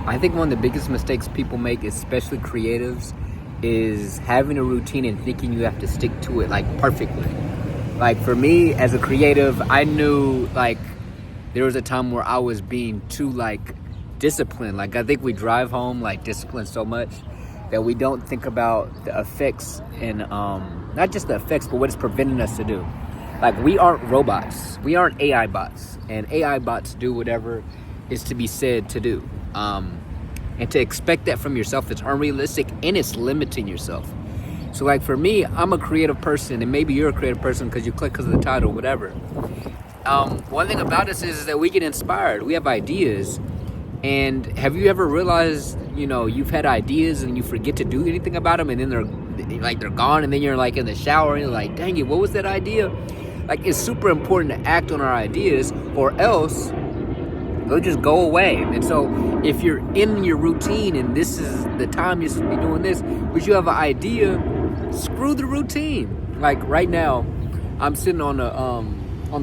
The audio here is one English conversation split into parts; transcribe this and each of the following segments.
I think one of the biggest mistakes people make, especially creatives, is having a routine and thinking you have to stick to it like perfectly. Like for me as a creative, I knew like there was a time where I was being too like disciplined. Like I think we drive home like disciplined so much that we don't think about the effects and not just the effects, but what it's preventing us to do. Like we aren't robots, we aren't AI bots, and AI bots do whatever is to be said to do. And to expect that from yourself, it's unrealistic and it's limiting yourself. So like for me, I'm a creative person, and maybe you're a creative person because you click because of the title, whatever. One thing about us is that we get inspired. We have ideas. And have you ever realized, you've had ideas and you forget to do anything about them, and then they're gone, and then you're like in the shower and you're like, dang it, what was that idea? Like it's super important to act on our ideas, or else they'll just go away. And so if you're in your routine and this is the time you're supposed to be doing this, but you have an idea, screw the routine. Like right now, I'm sitting on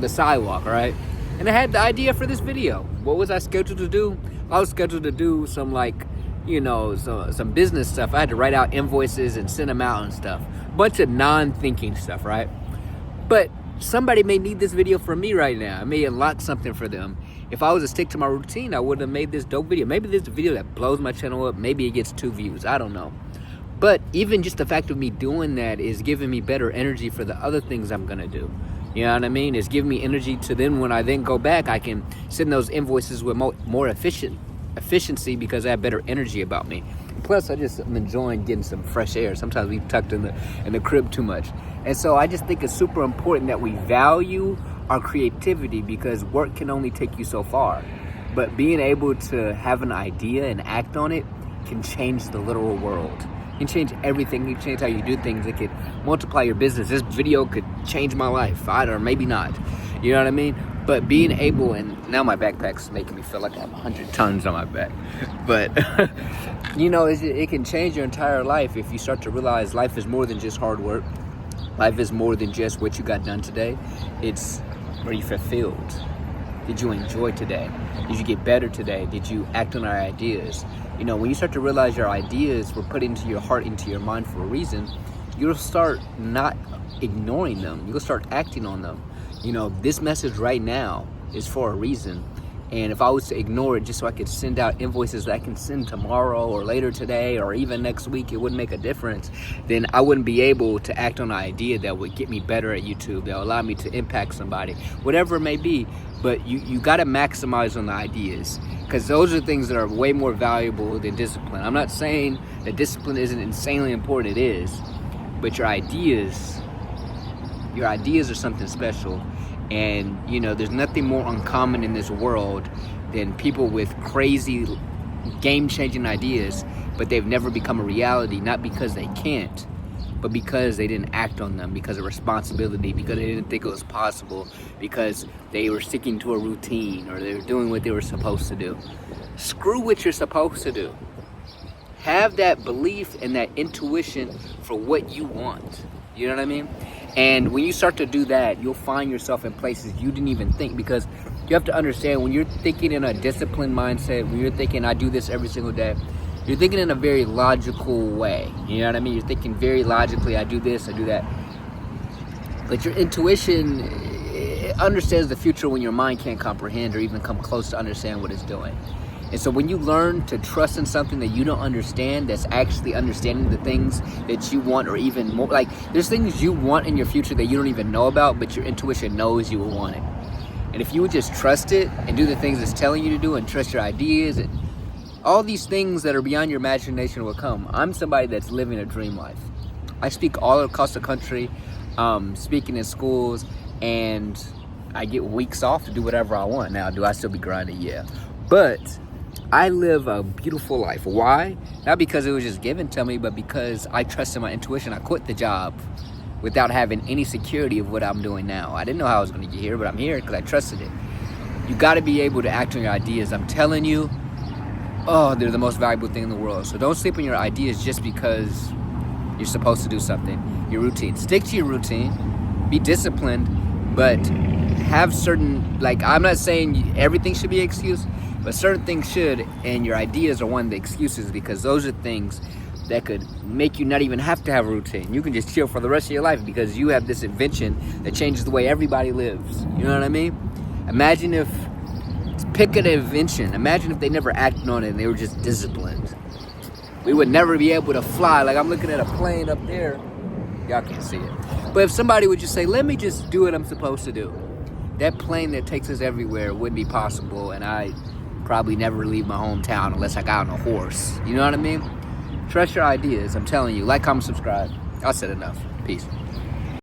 the sidewalk, right? And I had the idea for this video. What was I scheduled to do? I was scheduled to do some some business stuff. I had to write out invoices and send them out and stuff. Bunch of non-thinking stuff, right? But somebody may need this video from me right now. I may unlock something for them. If I was to stick to my routine, I would have made this dope video. Maybe this is a video that blows my channel up. Maybe it gets 2 views. I don't know. But even just the fact of me doing that is giving me better energy for the other things I'm going to do. You know what I mean? It's giving me energy to then when I then go back, I can send those invoices with more efficiency because I have better energy about me. Plus, I just am enjoying getting some fresh air. Sometimes we tucked in the crib too much. And so I just think it's super important that we value our creativity, because work can only take you so far. But being able to have an idea and act on it can change the literal world. It can change everything. It can change how you do things. It could multiply your business. This video could change my life. Or maybe not. You know what I mean? But being able, and now my backpack's making me feel like I have 100 tons on my back. But, it can change your entire life if you start to realize life is more than just hard work. Life is more than just what you got done today. It's where you fulfilled. Did you enjoy today? Did you get better today? Did you act on our ideas? When you start to realize your ideas were put into your heart, into your mind for a reason, you'll start not ignoring them. You'll start acting on them. This message right now is for a reason. And if I was to ignore it just so I could send out invoices that I can send tomorrow or later today or even next week, it wouldn't make a difference. Then I wouldn't be able to act on an idea that would get me better at YouTube, that will allow me to impact somebody, whatever it may be. But you got to maximize on the ideas, because those are things that are way more valuable than discipline. I'm not saying that discipline isn't insanely important. It is. But your ideas are something special. And, there's nothing more uncommon in this world than people with crazy, game-changing ideas, but they've never become a reality, not because they can't, but because they didn't act on them, because of responsibility, because they didn't think it was possible, because they were sticking to a routine, or they were doing what they were supposed to do. Screw what you're supposed to do. Have that belief and that intuition for what you want. You know what I mean? And when you start to do that, you'll find yourself in places you didn't even think, because you have to understand, when you're thinking in a disciplined mindset, when you're thinking, I do this every single day, you're thinking in a very logical way. You know what I mean? You're thinking very logically, I do this, I do that. But your intuition understands the future when your mind can't comprehend or even come close to understand what it's doing. And so when you learn to trust in something that you don't understand, that's actually understanding the things that you want, or even more, like there's things you want in your future that you don't even know about, but your intuition knows you will want it. And if you would just trust it and do the things it's telling you to do, and trust your ideas, and all these things that are beyond your imagination will come. I'm somebody that's living a dream life. I speak all across the country, speaking in schools, and I get weeks off to do whatever I want. Now, do I still be grinding? Yeah. But I live a beautiful life. Why? Not because it was just given to me, but because I trusted my intuition. I quit the job without having any security of what I'm doing now. I didn't know how I was going to get here, but I'm here because I trusted it. You got to be able to act on your ideas. I'm telling you, they're the most valuable thing in the world. So don't sleep on your ideas just because you're supposed to do something. Your routine. Stick to your routine. Be disciplined, but have certain, I'm not saying everything should be an excuse. But certain things should, and your ideas are one of the excuses, because those are things that could make you not even have to have a routine. You can just chill for the rest of your life because you have this invention that changes the way everybody lives. You know what I mean? Imagine if, pick an invention. Imagine if they never acted on it and they were just disciplined. We would never be able to fly. Like, I'm looking at a plane up there. Y'all can't see it. But if somebody would just say, let me just do what I'm supposed to do, that plane that takes us everywhere wouldn't be possible, and I'd probably never leave my hometown unless I got on a horse. You know what I mean? Trust your ideas. I'm telling you. Like, comment, subscribe. I said enough. Peace.